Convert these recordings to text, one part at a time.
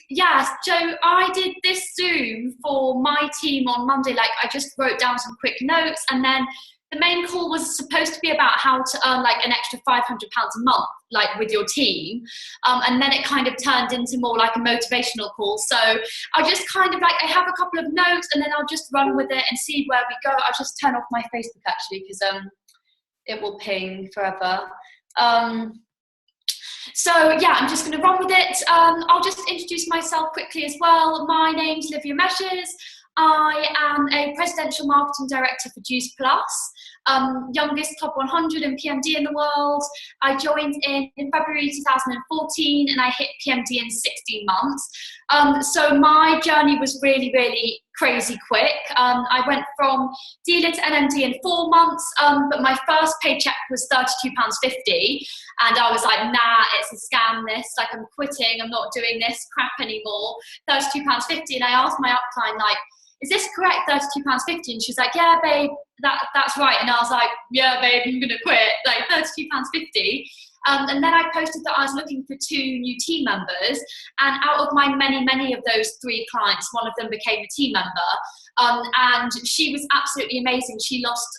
Yeah, so I did this Zoom for my team on Monday. Like, I just wrote down some quick notes, and then the main call was supposed to be about how to earn like an extra £500 a month, like with your team. And then it kind of turned into more like a motivational call. So I just kind of like, I have a couple of notes and then I'll just run with it and see where we go. I'll just turn off my Facebook actually, because it will ping forever. So yeah, I'm just going to run with it. I'll just introduce myself quickly as well. My name's Olivia. I am a presidential marketing director for Juice Plus, youngest top 100 in PMD in the world. I joined in February 2014 and I hit PMD in 16 months. So my journey was really, really crazy quick. I went from dealer to NMD in 4 months, but my first paycheck was £32.50. And I was like, nah, it's a scam this, like I'm quitting, I'm not doing this crap anymore, £32.50. And I asked my upline, like, is this correct, £32.50? And she's like, yeah, babe, that's right. And I was like, yeah, babe, I'm gonna quit, like £32.50. And then I posted that I was looking for 2 new team members, and out of my many of those 3 clients, one of them became a team member, and she was absolutely amazing. She lost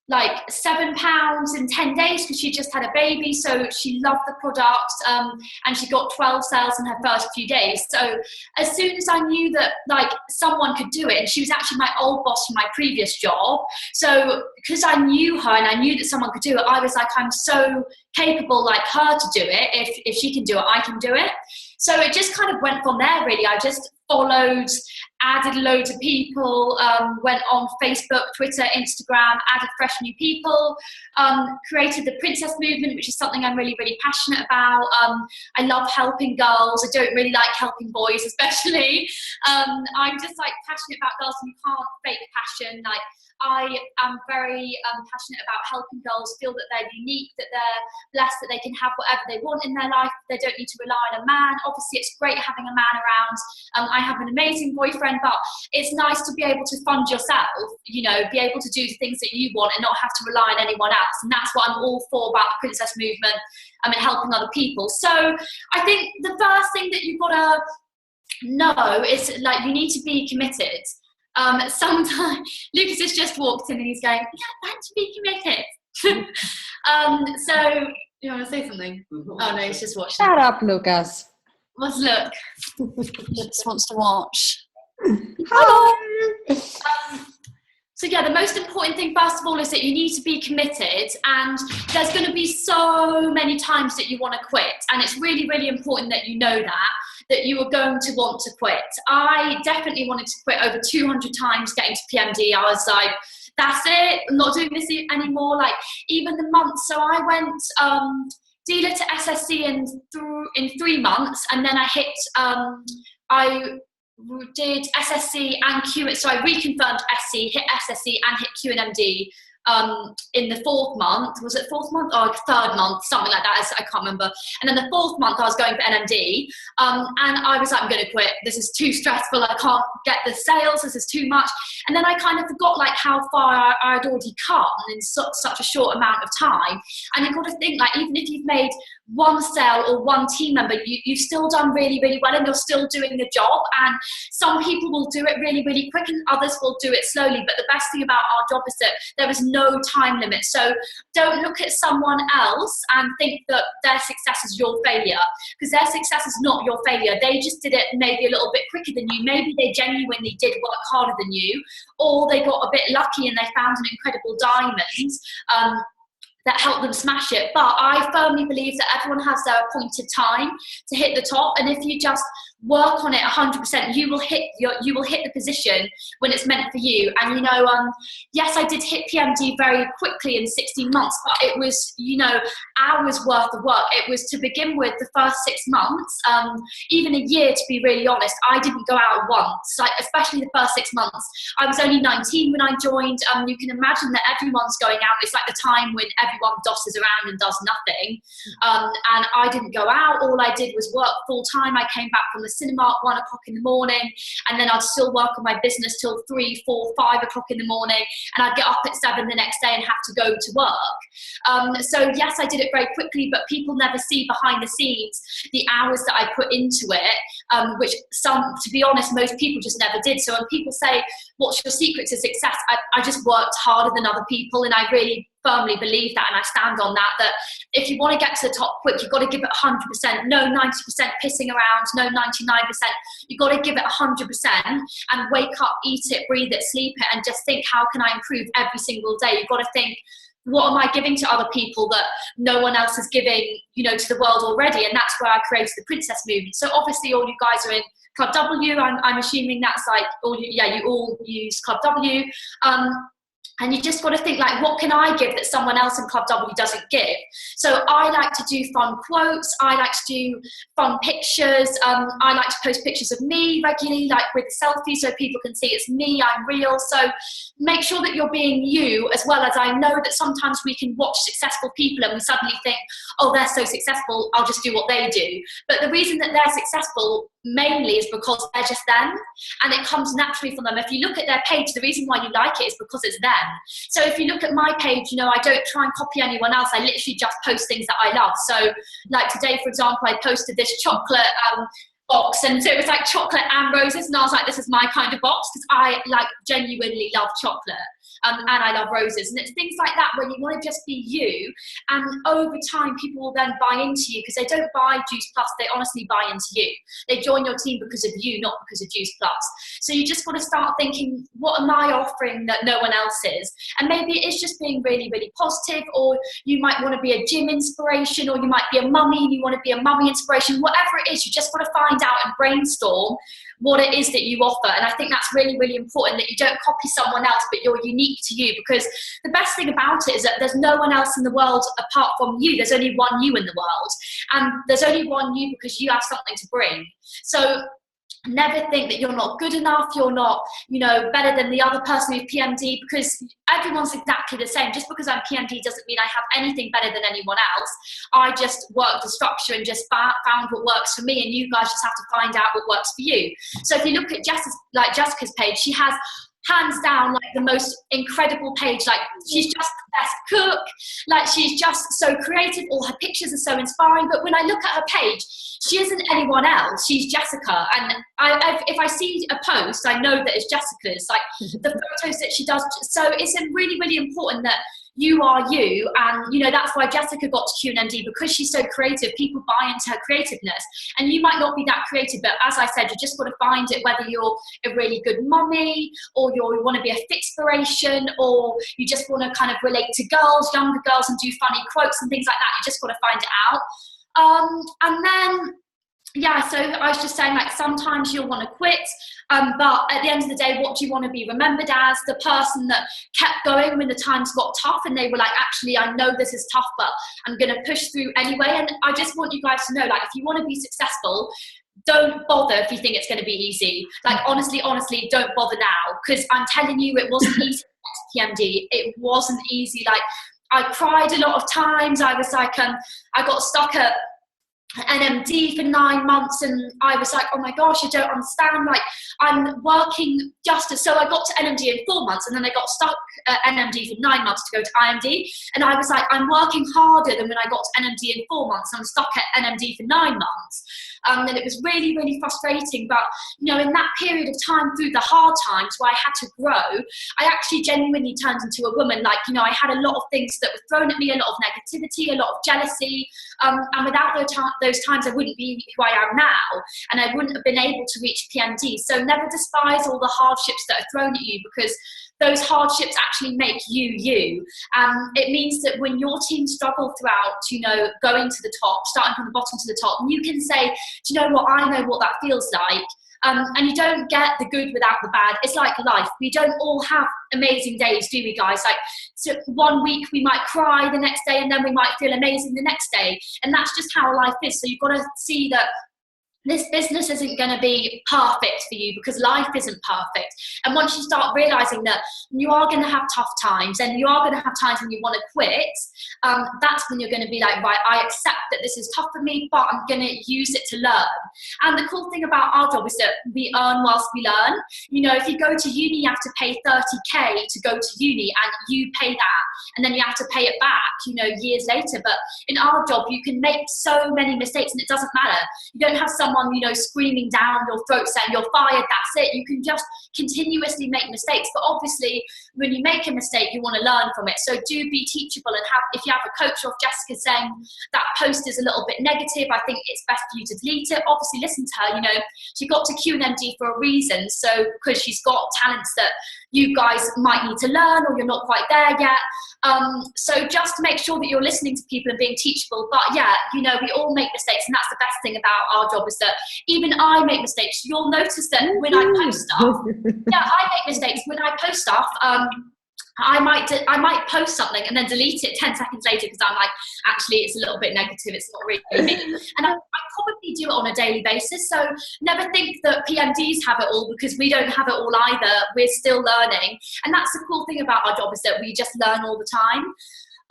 like £7 in 10 days because she just had a baby, so she loved the product, and she got 12 sales in her first few days. So as soon as I knew that like someone could do it, and she was actually my old boss from my previous job, so because I knew her and I knew that someone could do it, I was like, I'm so capable like her to do it. If she can do it, I can do it. So it just kind of went from there really. I just followed, added loads of people, went on Facebook, Twitter, Instagram, added fresh new people, created the princess movement, which is something I'm really, really passionate about. I love helping girls. I don't really like helping boys, especially. I'm just like passionate about girls, and you can't fake passion. Like, I am very passionate about helping girls feel that they're unique, that they're blessed, that they can have whatever they want in their life. They don't need to rely on a man. Obviously, it's great having a man around. I have an amazing boyfriend, but it's nice to be able to fund yourself, you know, be able to do the things that you want and not have to rely on anyone else. And that's what I'm all for about the princess movement, and helping other people. So I think the first thing that you've got to know is like, you need to be committed. Sometimes Lucas has just walked in and he's going, yeah, time to be committed. So you want to say something? Oh no, he's just watching. Shut up, Lucas. Let's look. He just wants to watch. Hello. So yeah, the most important thing first of all is that you need to be committed, and there's going to be so many times that you want to quit, and it's really, really important that you know that you are going to want to quit. I definitely wanted to quit over 200 times getting to PMD. I was like, that's it, I'm not doing this anymore. Like, even the months, so I went dealer to SSC in 3 months, and then I hit, I did SSC and Q, so I reconfirmed SC, hit SSC and hit QNMD in the 4th month. Was it 4th month or 3rd month, something like that? I can't remember. And then the 4th month I was going for NMD, and I was like, I'm going to quit, this is too stressful, I can't get the sales, this is too much. And then I kind of forgot like how far I'd already come in such a short amount of time. And you've got to think, like, even if you've made 1 sale or 1 team member, you've still done really, really well, and you're still doing the job. And some people will do it really, really quick, and others will do it slowly. But the best thing about our job is that there is no time limit. So don't look at someone else and think that their success is your failure, because their success is not your failure. They just did it maybe a little bit quicker than you. Maybe they genuinely did work harder than you, or they got a bit lucky and they found an incredible diamond that helped them smash it. But I firmly believe that everyone has their appointed time to hit the top, and if you just work on it 100%, you will hit the position when it's meant for you. And you know, yes, I did hit PMD very quickly in 16 months, but it was, you know, hours worth of work. It was, to begin with, the first 6 months, even a year, to be really honest, I didn't go out once. Like, especially the first 6 months. I was only 19 when I joined. You can imagine that everyone's going out. It's like the time when everyone dosses around and does nothing. And I didn't go out. All I did was work full time. I came back from the cinema at 1 o'clock in the morning, and then I'd still work on my business till 3, 4, 5 o'clock in the morning, and I'd get up at 7 the next day and have to go to work. So yes, I did it very quickly, but people never see behind the scenes the hours that I put into it, which to be honest, most people just never did. So when people say, what's your secret to success? I just worked harder than other people, and I really firmly believe that, and I stand on that if you want to get to the top quick, you've got to give it 100%, no 90% pissing around, no 99%. You've got to give it 100% and wake up, eat it, breathe it, sleep it, and just think, how can I improve every single day? You've got to think, what am I giving to other people that no one else is giving, to the world already? And that's where I created the Princess Movement. So obviously all you guys are in Club W. I'm assuming that's like, you all use Club W. And you just got to think, like, what can I give that someone else in Club W doesn't give? So I like to do fun quotes. I like to do fun pictures. I like to post pictures of me regularly, like with a selfie, so people can see it's me, I'm real. So make sure that you're being you, as well as I know that sometimes we can watch successful people and we suddenly think, oh, they're so successful, I'll just do what they do. But the reason that they're successful mainly is because they're just them, and it comes naturally from them. If you look at their page, the reason why you like it is because it's them. So if you look at my page, I don't try and copy anyone else. I literally just post things that I love. So like today, for example, I posted this chocolate box, and so it was like chocolate and roses, and I was like, this is my kind of box, because I like genuinely love chocolate. And I love roses, and it's things like that where you want to just be you, and over time people will then buy into you, because they don't buy Juice Plus, they honestly buy into you. They join your team because of you, not because of Juice Plus. So you just got to start thinking, what am I offering that no one else is? And maybe it is just being really, really positive, or you might want to be a gym inspiration, or you might be a mummy and you want to be a mummy inspiration. Whatever it is, you just got to find out and brainstorm what it is that you offer. And I think that's really, really important, that you don't copy someone else, but you're unique to you, because the best thing about it is that there's no one else in the world apart from you. There's only one you in the world, and there's only one you because you have something to bring. So never think that you're not good enough, you're not, better than the other person who's PMD, because everyone's exactly the same. Just because I'm PMD doesn't mean I have anything better than anyone else. I just worked the structure and just found what works for me, and you guys just have to find out what works for you. So if you look at Jessica's page, she has hands down like the most incredible page. Like, she's just the best cook, like she's just so creative, all her pictures are so inspiring. But when I look at her page, she isn't anyone else, she's Jessica. And if I see a post, I know that it's Jessica's, like the photos that she does. So it's really, really important that you are you, and that's why Jessica got to QNMD, because she's so creative. People buy into her creativeness, and you might not be that creative, but as I said, you just got to find it, whether you're a really good mummy, or you want to be a fitspiration, or you just want to kind of relate to girls, younger girls, and do funny quotes and things like that. You just got to find it out. And then so I was just saying, like, sometimes you'll want to quit, but at the end of the day, what do you want to be remembered as? The person that kept going when the times got tough, and they were like, actually, I know this is tough, but I'm going to push through anyway. And I just want you guys to know, like, if you want to be successful, don't bother if you think it's going to be easy. Like, honestly, don't bother now, because I'm telling you, it wasn't easy to PMD. It wasn't easy. Like, I cried a lot of times. I was like, I got stuck at NMD for 9 months, and I was like, oh my gosh, I don't understand, like, I'm working so I got to NMD in 4 months, and then I got stuck at NMD for 9 months to go to IMD, and I was like, I'm working harder than when I got to NMD in 4 months. I'm stuck at NMD for 9 months. And it was really, really frustrating. But, in that period of time, through the hard times where I had to grow, I actually genuinely turned into a woman. Like, I had a lot of things that were thrown at me, a lot of negativity, a lot of jealousy. And without those times, I wouldn't be who I am now. And I wouldn't have been able to reach PMD. So never despise all the hardships that are thrown at you, because those hardships actually make you you. It means that when your team struggle throughout, going to the top, starting from the bottom to the top, you can say, do you know what, I know what that feels like. And you don't get the good without the bad. It's like life. We don't all have amazing days, do we, guys? Like, so 1 week we might cry, the next day, and then we might feel amazing the next day. And that's just how life is. So you've got to see that this business isn't going to be perfect for you, because life isn't perfect. And once you start realizing that you are going to have tough times, and you are going to have times when you want to quit, that's when you're going to be like, right, I accept that this is tough for me, but I'm going to use it to learn. And the cool thing about our job is that we earn whilst we learn. You know, if you go to uni, you have to pay 30k to go to uni, and you pay that, and then you have to pay it back, you know, years later. But in our job, you can make so many mistakes and it doesn't matter. You don't have someone, you know, screaming down your throat saying you're fired, that's it. You can just continuously make mistakes. But obviously, when you make a mistake, you want to learn from it. So do be teachable, and if you have a coach, or if Jessica's saying that post is a little bit negative, I think it's best for you to delete it. Obviously, listen to her. You know, she got to QNMD for a reason. So because she's got talents that you guys might need to learn, or you're not quite there yet. So just make sure that you're listening to people and being teachable. But yeah, you know, we all make mistakes, and that's the best thing about our job, is that even I make mistakes. You'll notice that when I post stuff, yeah, I make mistakes when I post stuff. I might post something and then delete it 10 seconds later because I'm like, actually, it's a little bit negative. It's not really me. And I probably do it on a daily basis. So never think that PMDs have it all, because we don't have it all either. We're still learning. And that's the cool thing about our job, is that we just learn all the time.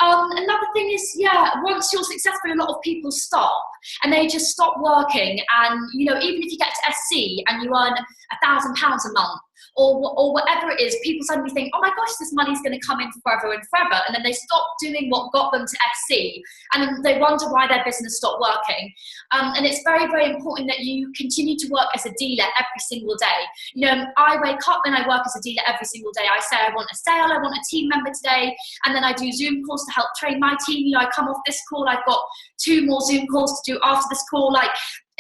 Another thing is, yeah, once you're successful, a lot of people stop and they just stop working. And, you know, even if you get to SC and you earn £1,000 a month, or whatever it is, people suddenly think, oh my gosh, this money's going to come in forever and forever. And then they stop doing what got them to SC, and then they wonder why their business stopped working. And it's very, very important that you continue to work as a dealer every single day. You know, I wake up and I work as a dealer every single day. I say I want a sale, I want a team member today, and then I do Zoom calls to help train my team. You know, I come off this call, I've got 2 more Zoom calls to do after this call. Like,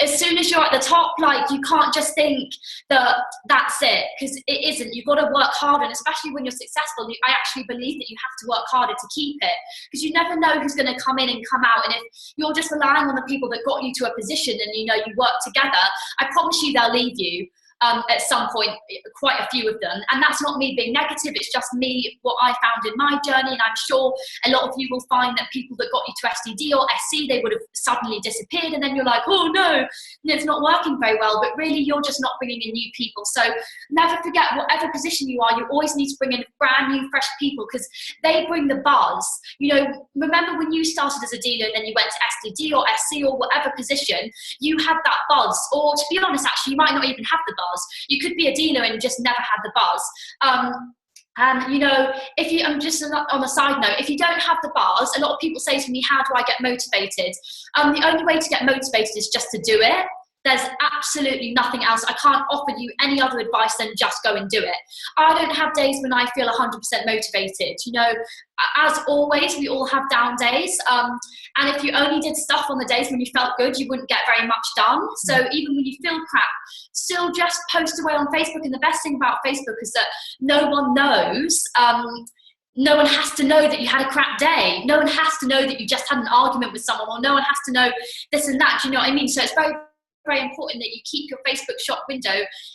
as soon as you're at the top, like, you can't just think that that's it, because it isn't. You've got to work harder, and especially when you're successful, I actually believe that you have to work harder to keep it, because you never know who's going to come in and come out. And if you're just relying on the people that got you to a position and, you know, you work together, I promise you they'll leave you. At some point, quite a few of them. And that's not me being negative, it's just me, what I found in my journey. And I'm sure a lot of you will find that people that got you to SDD or SC, they would have suddenly disappeared, and then you're like, oh no, it's not working very well. But really, you're just not bringing in new people. So never forget, whatever position you are, you always need to bring in brand new, fresh people, because they bring the buzz. You know, remember when you started as a dealer and then you went to SDD or SC or whatever position, you had that buzz. Or to be honest, actually, you might not even have the buzz. You could be a dealer and just never had the buzz. And, you know, if you, I'm just on a side note, if you don't have the buzz, a lot of people say to me, how do I get motivated? The only way to get motivated is just to do it. There's absolutely nothing else. I can't offer you any other advice than just go and do it. I don't have days when I feel 100% motivated. You know, as always, we all have down days. And if you only did stuff on the days when you felt good, you wouldn't get very much done. So even when you feel crap, still just post away on Facebook. And the best thing about Facebook is that no one knows. No one has to know that you had a crap day. No one has to know that you just had an argument with someone, or no one has to know this and that. Do you know what I mean? So it's very, very important that you keep your Facebook shop window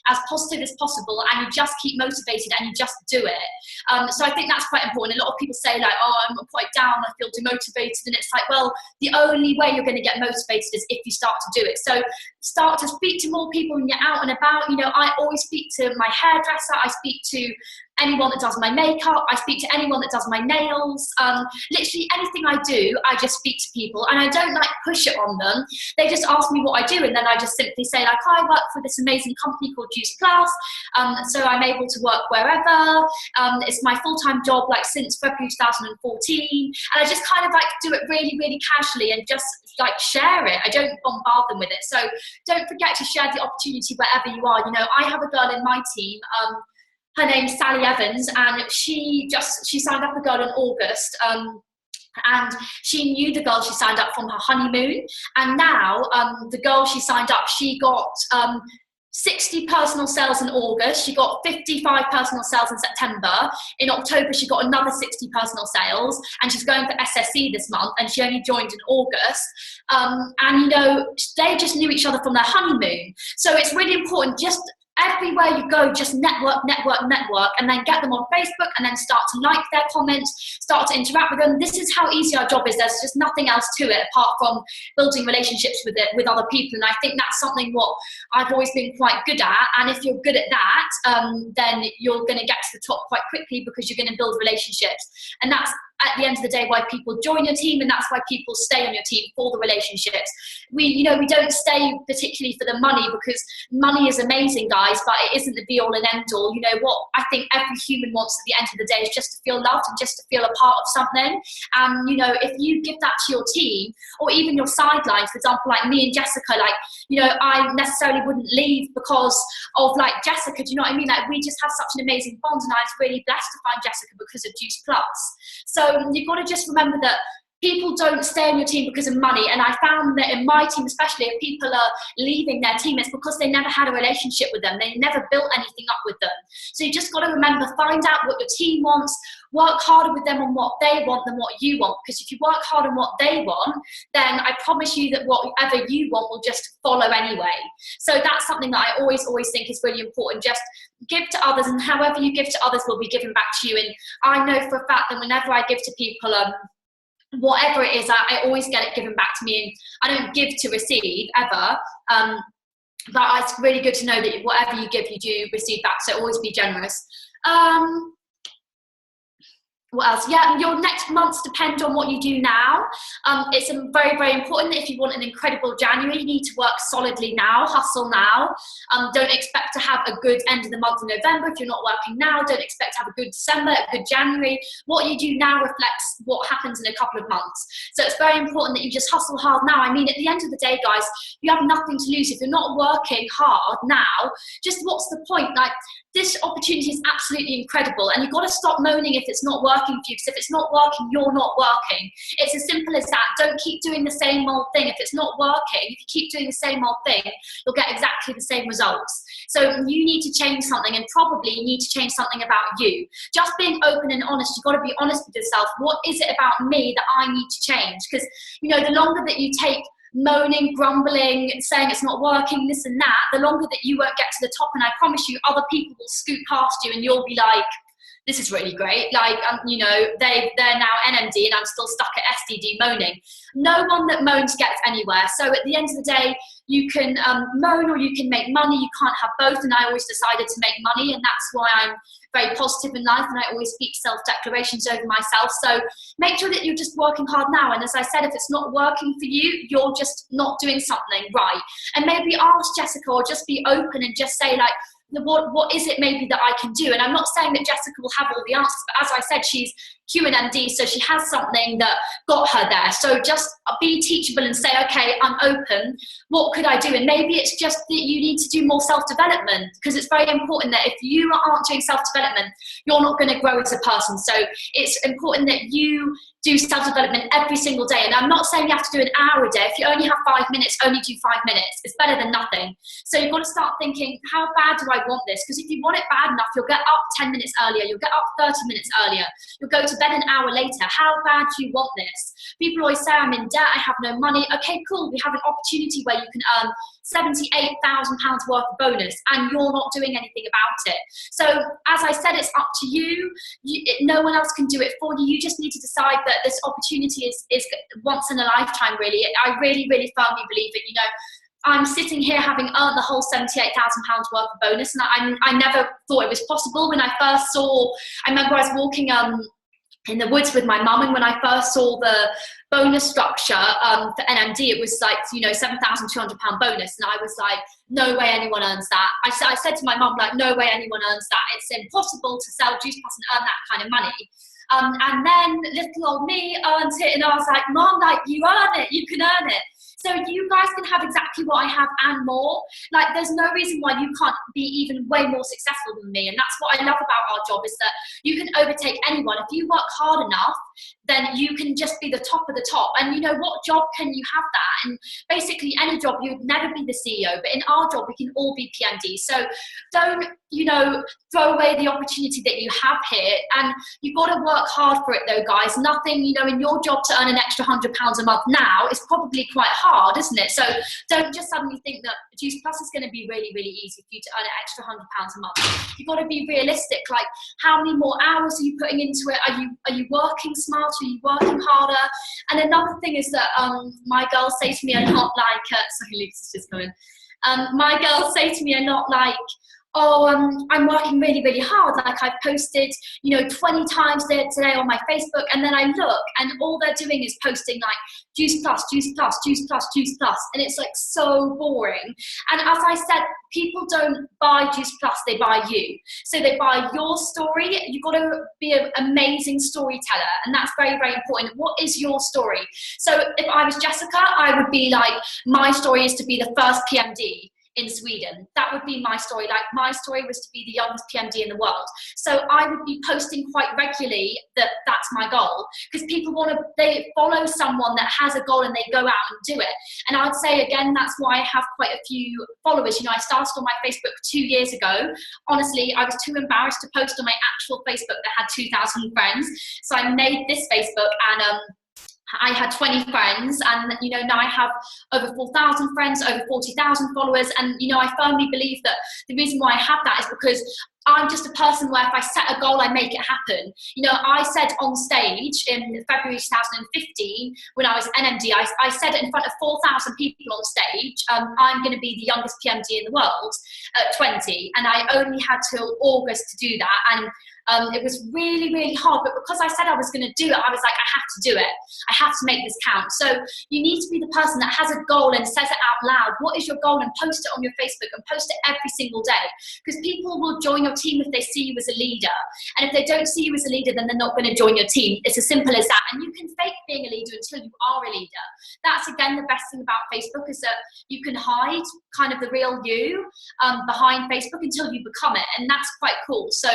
as positive as possible, and you just keep motivated and you just do it. So I think that's quite important. A lot of people say, like, oh, I'm quite down, I feel demotivated. And it's like, well, the only way you're going to get motivated is if you start to do it. So start to speak to more people when you're out and about. You know, I always speak to my hairdresser, I speak to anyone that does my makeup, I speak to anyone that does my nails. Literally anything I do, I just speak to people, and I don't like push it on them. They just ask me what I do, and then I just simply say, like, I work for this amazing company called Juice Plus, so I'm able to work wherever. It's my full-time job, like, since February 2014, and I just kind of like do it really, really casually and just like share it. I don't bombard them with it. So don't forget to share the opportunity wherever you are. You know, I have a girl in my team, her name's Sally Evans, and she signed up a girl in August, and she knew the girl she signed up from her honeymoon, and now the girl she signed up, she got 60 personal sales in August, she got 55 personal sales in September, in October she got another 60 personal sales, and she's going for SSE this month, and she only joined in August. And you know, they just knew each other from their honeymoon. So it's really important, just everywhere you go, just network, and then get them on Facebook, and then start to like their comments, start to interact with them. This is how easy our job is. There's just nothing else to it apart from building relationships with other people. And I think that's something what I've always been quite good at. And if you're good at that, then you're going to get to the top quite quickly, because you're going to build relationships. And that's at the end of the day why people join your team, and that's why people stay on your team, for the relationships. We don't stay particularly for the money, because money is amazing, guys, but it isn't the be all and end all. You know what I think every human wants at the end of the day is just to feel loved and just to feel a part of something. And you know, if you give that to your team, or even your sidelines, for example, like me and Jessica, like, you know, I necessarily wouldn't leave because of like Jessica, do you know what I mean? Like, we just have such an amazing bond, and I was really blessed to find Jessica because of Juice Plus. So you've got to just remember that people don't stay on your team because of money. And I found that in my team, especially, if people are leaving their team, it's because they never had a relationship with them. They never built anything up with them. So you just got to remember, find out what your team wants, work harder with them on what they want than what you want. Because if you work hard on what they want, then I promise you that whatever you want will just follow anyway. So that's something that I always think is really important. Just give to others, and however you give to others will be given back to you. And I know for a fact that whenever I give to people, whatever it is, I always get it given back to me, and I don't give to receive ever. But it's really good to know that whatever you give, you do receive back. So always be generous. What else? Yeah, your next months depend on what you do now. It's very, very important that if you want an incredible January, you need to work solidly now, hustle now. Don't expect to have a good end of the month in November if you're not working now. Don't expect to have a good December, a good January. What you do now reflects what happens in a couple of months. So it's very important that you just hustle hard now. I mean, at the end of the day, guys, you have nothing to lose. If you're not working hard now, just what's the point? Like, this opportunity is absolutely incredible, and you've got to stop moaning if it's not working for you, because if it's not working, you're not working. It's as simple as that. Don't keep doing the same old thing. If it's not working, if you keep doing the same old thing, you'll get exactly the same results. So you need to change something, and probably you need to change something about you. Just being open and honest, you've got to be honest with yourself. What is it about me that I need to change? Because, you know, the longer that you take moaning, grumbling, saying it's not working, this and that, the longer that you won't get to the top. And I promise you, other people will scoot past you, and you'll be like, this is really great. Like, you know, they're now NMD and I'm still stuck at SDD moaning. No one that moans gets anywhere. So at the end of the day, you can moan or you can make money. You can't have both. And I always decided to make money, and that's why I'm very positive in life, and I always speak self-declarations over myself. So make sure that you're just working hard now. And as I said, if it's not working for you, you're just not doing something right. And maybe ask Jessica, or just be open and just say, like, what is it maybe that I can do? And I'm not saying that Jessica will have all the answers, but as I said, she's QNMD, so she has something that got her there. So just be teachable and say, okay, I'm open. What could I do? And maybe it's just that you need to do more self-development, because it's very important that if you aren't doing self-development, you're not going to grow as a person. So it's important that you do self-development every single day. And I'm not saying you have to do an hour a day. If you only have 5 minutes, only do 5 minutes. It's better than nothing. So you've got to start thinking, how bad do I want this? Because if you want it bad enough, you'll get up 10 minutes earlier. You'll get up 30 minutes earlier. You'll go to bed an hour later. How bad do you want this? People always say, I'm in debt, I have no money. Okay, cool. We have an opportunity where you can earn £78,000 worth of bonus, and you're not doing anything about it. So as I said, it's up to you. No one else can do it for you. You just need to decide that this opportunity is once in a lifetime, really. I really, really firmly believe it. You know, I'm sitting here having earned the whole £78,000 worth of bonus, and I never thought it was possible. When I first saw, I remember I was walking in the woods with my mum, and when I first saw the bonus structure for NMD, it was like, you know, £7,200 bonus, and I was like, no way anyone earns that. I said to my mum, like, no way anyone earns that. It's impossible to sell Juice Plus and earn that kind of money. And then little old me earned it, and I was like, Mom, like, you earn it, you can earn it. So you guys can have exactly what I have and more. Like, there's no reason why you can't be even way more successful than me. And that's what I love about our job, is that you can overtake anyone. If you work hard enough, then you can just be the top of the top. And you know, what job can you have that? And basically any job, you'd never be the CEO, but in our job, we can all be PMD. So don't, you know, throw away the opportunity that you have here. And you've got to work hard for it though, guys. Nothing, you know, in your job to earn an extra £100 a month now is probably quite hard, isn't it? So don't just suddenly think that Juice Plus is going to be really, really easy for you to earn an extra £100 a month. You've got to be realistic. Like, how many more hours are you putting into it? Are you working smarter? Are you working harder? And another thing is that my girls say to me a lot, like, sorry, Luke's just coming. My girls say to me a lot, like, oh, I'm working really, really hard. Like I've posted, 20 times today on my Facebook, and then I look and all they're doing is posting like juice plus, juice plus, juice plus, juice plus. And it's like so boring. And as I said, people don't buy juice plus, they buy you. So they buy your story. You've got to be an amazing storyteller. And that's very, very important. What is your story? So if I was Jessica, I would be like, my story is to be the first PMD in Sweden. That would be my story. Like my story was to be the youngest PMD in the world. So I would be posting quite regularly that that's my goal, because people they follow someone that has a goal and they go out and do it. And I'd say again, that's why I have quite a few followers. I started on my Facebook 2 years ago. Honestly, I was too embarrassed to post on my actual Facebook that had 2,000 friends. So I made this Facebook, and I had 20 friends, and now I have over 4,000 friends, over 40,000 followers, and I firmly believe that the reason why I have that is because I'm just a person where if I set a goal, I make it happen. I said on stage in February 2015, when I was NMD, I said it in front of 4,000 people on stage, I'm going to be the youngest PMD in the world at 20, and I only had till August to do that, and it was really, really hard, but because I said I was going to do it, I was like, I have to do it. I have to make this count. So you need to be the person that has a goal and says it out loud. What is your goal? And post it on your Facebook and post it every single day, because people will join your team if they see you as a leader. And if they don't see you as a leader, then they're not going to join your team. It's as simple as that. And you can fake being a leader until you are a leader. That's, again, the best thing about Facebook, is that you can hide kind of the real you behind Facebook until you become it. And that's quite cool. So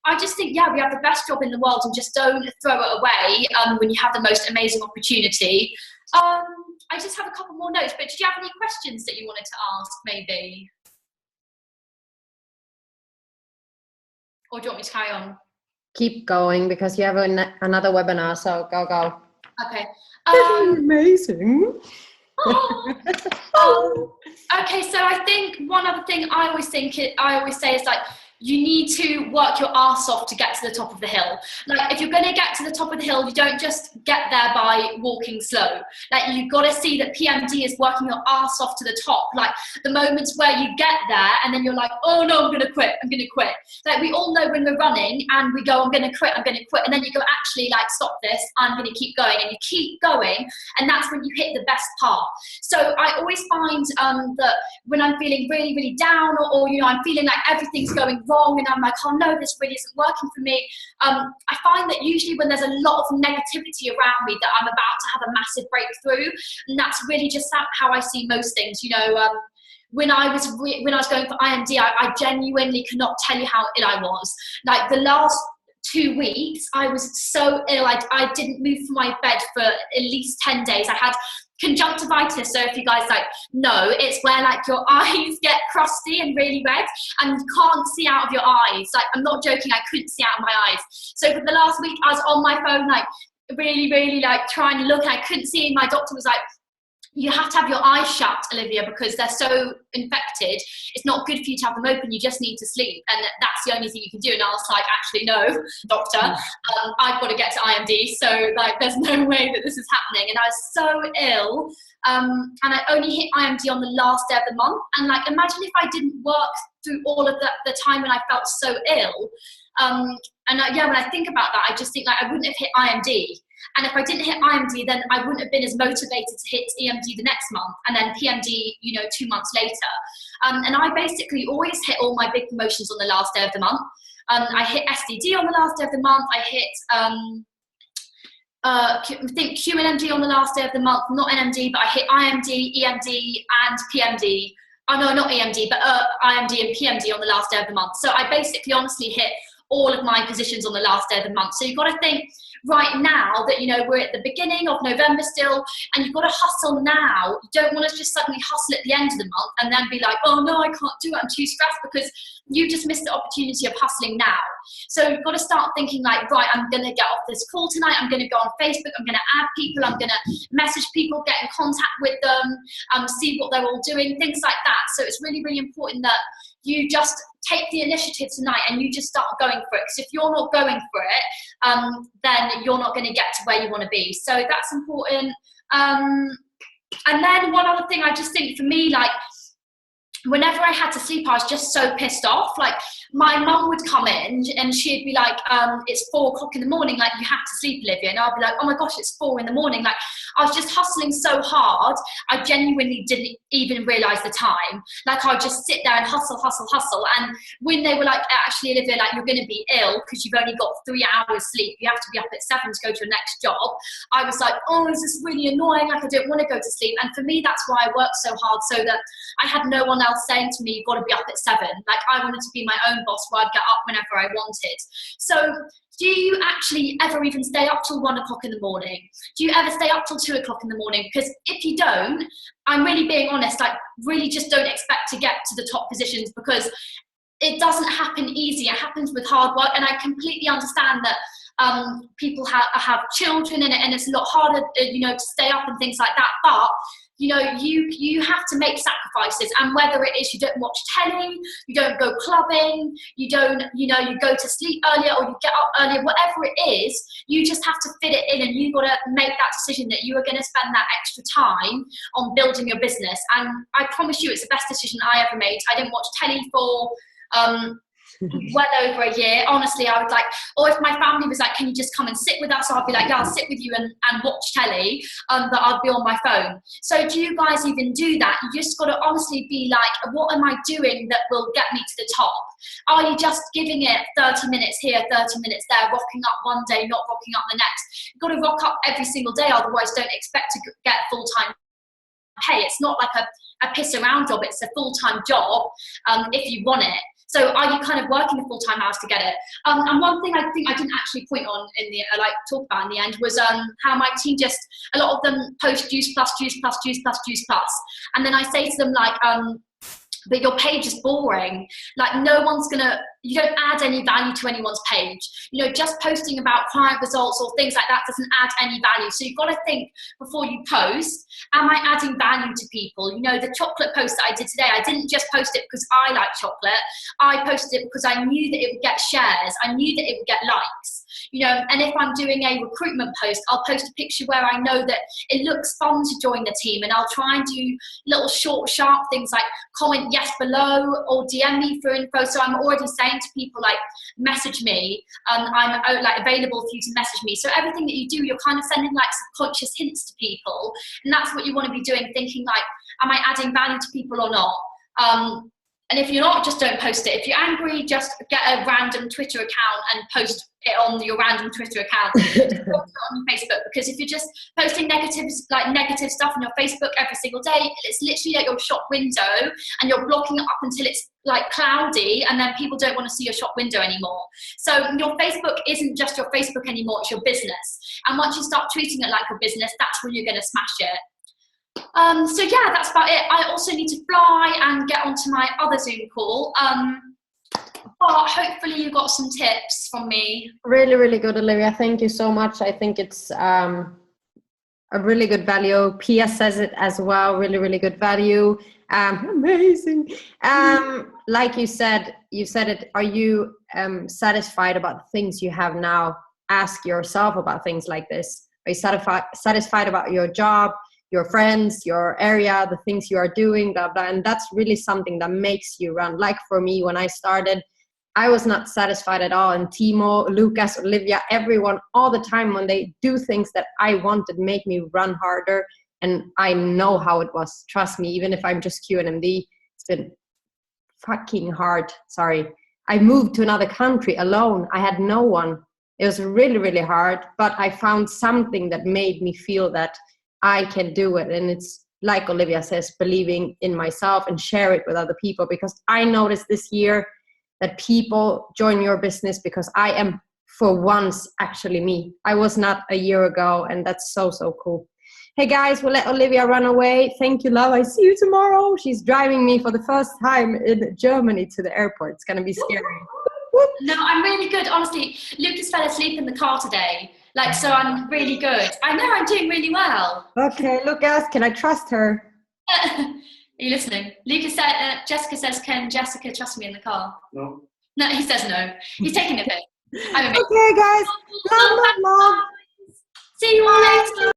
I just think, yeah, we have the best job in the world, and just don't throw it away when you have the most amazing opportunity. I just have a couple more notes, but did you have any questions that you wanted to ask, maybe? Or do you want me to carry on? Keep going, because you have another webinar, so go. Okay. Amazing. Okay, so I think one other thing I always say is like, you need to work your arse off to get to the top of the hill. Like, if you're going to get to the top of the hill, you don't just get there by walking slow. Like, you've got to see that PMD is working your arse off to the top. Like, the moments where you get there and then you're like, oh no, I'm going to quit. Like, we all know when we're running and we go, I'm going to quit. And then you go, actually, like, stop this. I'm going to keep going. And you keep going. And that's when you hit the best part. So I always find that when I'm feeling really, really down, or I'm feeling like everything's going wrong, and I'm like, oh no, this really isn't working for me, I find that usually when there's a lot of negativity around me, that I'm about to have a massive breakthrough. And that's really just how I see most things. When I was going for IMD, I genuinely cannot tell you how ill I was. Like, the last 2 weeks, I was so ill. I didn't move from my bed for at least 10 days. I had conjunctivitis. So if you guys know, it's where like your eyes get crusty and really red and you can't see out of your eyes. Like, I'm not joking, I couldn't see out of my eyes. So for the last week, I was on my phone, like really, really like trying to look, and I couldn't see. And my doctor was like, you have to have your eyes shut, Olivia, because they're so infected. It's not good for you to have them open. You just need to sleep. And that's the only thing you can do. And I was like, actually, no, doctor, I've got to get to IMD. So like, there's no way that this is happening. And I was so ill. And I only hit IMD on the last day of the month. And like, imagine if I didn't work through all of the time when I felt so ill. Yeah, when I think about that, I just think like I wouldn't have hit IMD. And if I didn't hit IMD, then I wouldn't have been as motivated to hit EMD the next month, and then PMD, 2 months later. And I basically always hit all my big promotions on the last day of the month. I hit SDD on the last day of the month. I hit, I think QNMD on the last day of the month, not NMD, but I hit IMD, EMD, and PMD. Oh no, not EMD, but IMD and PMD on the last day of the month. So I basically honestly hit all of my positions on the last day of the month. So you've got to think right now that, we're at the beginning of November still, and you've got to hustle now. You don't want to just suddenly hustle at the end of the month and then be like, oh no, I can't do it, I'm too stressed, because you just missed the opportunity of hustling now. So you've got to start thinking like, right, I'm going to get off this call tonight, I'm going to go on Facebook, I'm going to add people, I'm going to message people, get in contact with them, see what they're all doing, things like that. So it's really, really important that you just take the initiative tonight and you just start going for it. Because if you're not going for it, then you're not going to get to where you want to be. So that's important. And then one other thing, I just think for me, like, whenever I had to sleep, I was just so pissed off. Like, my mum would come in and she'd be like, it's 4 o'clock in the morning, like, you have to sleep, Olivia. And I'd be like, oh my gosh, it's 4 in the morning. Like, I was just hustling so hard, I genuinely didn't even realise the time. Like, I'd just sit there and hustle. And when they were like, actually, Olivia, like, you're going to be ill because you've only got 3 hours sleep, you have to be up at 7 to go to your next job, I was like, oh, this is really annoying. Like, I don't want to go to sleep. And for me, that's why I worked so hard, so that I had no one else saying to me, you've got to be up at 7. Like, I wanted to be my own boss, where I'd get up whenever I wanted. So do you actually ever even stay up till 1 o'clock in the morning? Do you ever stay up till 2 o'clock in the morning? Because if you don't, I'm really being honest, like, really just don't expect to get to the top positions, because it doesn't happen easy. It happens with hard work. And I completely understand that people have children, and it's a lot harder, to stay up and things like that. But you have to make sacrifices, and whether it is you don't watch telly, you don't go clubbing, you don't, you go to sleep earlier, or you get up earlier, whatever it is, you just have to fit it in, and you've got to make that decision that you are going to spend that extra time on building your business. And I promise you, it's the best decision I ever made. I didn't watch telly for well over a year. Honestly, I would like, or if my family was like, can you just come and sit with us? I'd be like, yeah, I'll sit with you and watch telly, but I'll be on my phone. So do you guys even do that? You just got to honestly be like, what am I doing that will get me to the top? Are you just giving it 30 minutes here, 30 minutes there, rocking up one day, not rocking up the next? You've got to rock up every single day, otherwise don't expect to get full-time pay. It's not like a piss around job, it's a full-time job if you want it. So are you kind of working the full-time hours to get it? And one thing I think I didn't actually point on talk about in the end was how my team a lot of them post juice plus. And then I say to them, like, but your page is boring. Like, you don't add any value to anyone's page. Just posting about client results or things like that doesn't add any value. So you've got to think before you post, am I adding value to people? The chocolate post that I did today, I didn't just post it because I like chocolate. I posted it because I knew that it would get shares. I knew that it would get likes. And if I'm doing a recruitment post, I'll post a picture where I know that it looks fun to join the team, and I'll try and do little short, sharp things like comment yes below or DM me for info. So I'm already saying to people, like, message me, I'm like available for you to message me. So everything that you do, you're kind of sending like subconscious hints to people, and that's what you want to be doing, thinking like, am I adding value to people or not? And if you're not, just don't post it. If you're angry, just get a random Twitter account and post it on your random Twitter account. Don't post it on Facebook, because if you're just posting negative stuff on your Facebook every single day, it's literally at your shop window, and you're blocking it up until it's like cloudy, and then people don't want to see your shop window anymore. So your Facebook isn't just your Facebook anymore, it's your business. And once you start treating it like a business, that's when you're going to smash it. So yeah, that's about it. I also need to fly and get onto my other Zoom call. But hopefully you got some tips from me. Really, really good, Olivia. Thank you so much. I think it's a really good value. Pia says it as well. Really, really good value. Amazing. Like you said it. Are you satisfied about the things you have now? Ask yourself about things like this. Are you satisfied about your job, your friends, your area, the things you are doing, blah, blah. And that's really something that makes you run. Like for me, when I started, I was not satisfied at all. And Timo, Lucas, Olivia, everyone, all the time when they do things that I wanted, make me run harder. And I know how it was. Trust me, even if I'm just Q&MD, it's been fucking hard. Sorry. I moved to another country alone. I had no one. It was really, really hard. But I found something that made me feel that I can do it. And it's like Olivia says, believing in myself and share it with other people, because I noticed this year that people join your business because I am for once actually me. I was not a year ago, and that's so, so cool. Hey guys, we'll let Olivia run away. Thank you, love. I see you tomorrow. She's driving me for the first time in Germany to the airport. It's going to be scary. No, I'm really good. Honestly, Lucas fell asleep in the car today. So I'm really good. I know I'm doing really well. Okay, Lucas, can I trust her? Are you listening? Lucas said, Jessica says, can Jessica trust me in the car? No. No, he says no. He's taking a piss. Okay, guys. Love. See you all later.